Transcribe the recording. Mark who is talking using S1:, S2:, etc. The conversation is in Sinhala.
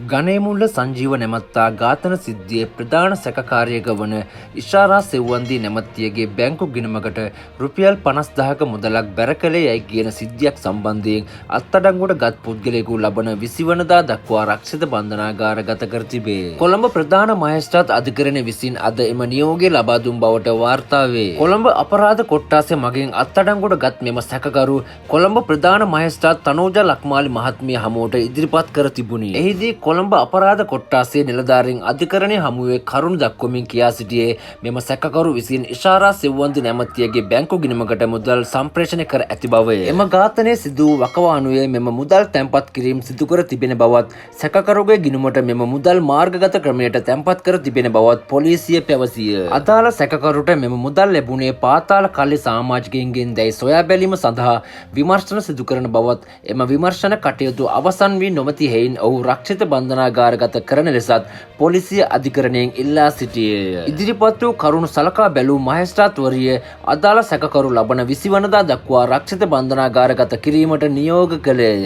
S1: ගණේමුල්ල සංජීව නැමැත්තා ඝාතන සිද්ධියේ ප්‍රධාන සැකකාරියක වන ඉෂාරා සෙව්වන්දී නැමැත්තියගේ බැංකු ගිණුමකට රුපියල් 50000ක මුදලක් බැර කළේ යැයි කියන සිද්ධියක් සම්බන්ධයෙන් අත්අඩංගුවට ගත් පුද්ගලයෙකු ලබන 20 වනදා දක්වා රක්ෂිත බන්ධනාගාරගත කර තිබේ. කොළඹ ප්‍රධාන මහේස්ත්‍රාත් අධිකරණය විසින් අද එම නියෝගය ලබා දුන් බවට වාර්තා වේ. කොළඹ අපරාධ කොට්ටාසය මගින් අත්අඩංගුවට ගත් මෙම සැකකරු කොළඹ ප්‍රධාන මහේස්ත්‍රාත් තනෝජා ලක්මාලි මහත්මිය හමුවට ඉදිරිපත් කර තිබුණි. එහිදී කොළඹ අපරාධ කොට්ටාසයේ නිලධාරීන් අධිකරණයේ හමුවේ කරුණු දක්වමින් කියා සිටියේ මෙම සැකකරු විසින් ඉෂාරා සෙව්වන්ති නැමැත්තියගේ බැංකු ගිණුමකට මුදල් සම්ප්‍රේෂණය කර ඇති බවය. එම ඝාතනය සිදු වූ වකවානුවේ මෙම මුදල් තැන්පත් කිරීම සිදු කර තිබෙන බවත් සැකකරුගේ ගිණුමට මෙම මුදල් මාර්ගගත ක්‍රමයට තැන්පත් කර තිබෙන බවත් පොලිසිය පැවසිය. අදාළ සැකකරුට මෙම මුදල් ලැබුණේ පාතාල කල්ලි සමාජිකයින්ගෙන් දැයි සොයා බැලීම සඳහා විමර්ශන සිදු කරන බවත් එම විමර්ශන කටයුතු අවසන් වී නොමැති හේයින් ඔහු රක්ෂිත බන්ධනාගාරගත කරන ලෙසත් පොලිසිය අධිකරණයෙන් ඉල්ලා සිටියේය. ඉදිරිපත් වූ කරුණු සලකා බැලූ මහේස්ත්‍රාත්වරිය අදාළ සැකකරු ලබන 20 වනදා දක්වා රක්ෂිත බන්ධනාගාරගත කිරීමට නියෝග කළේය.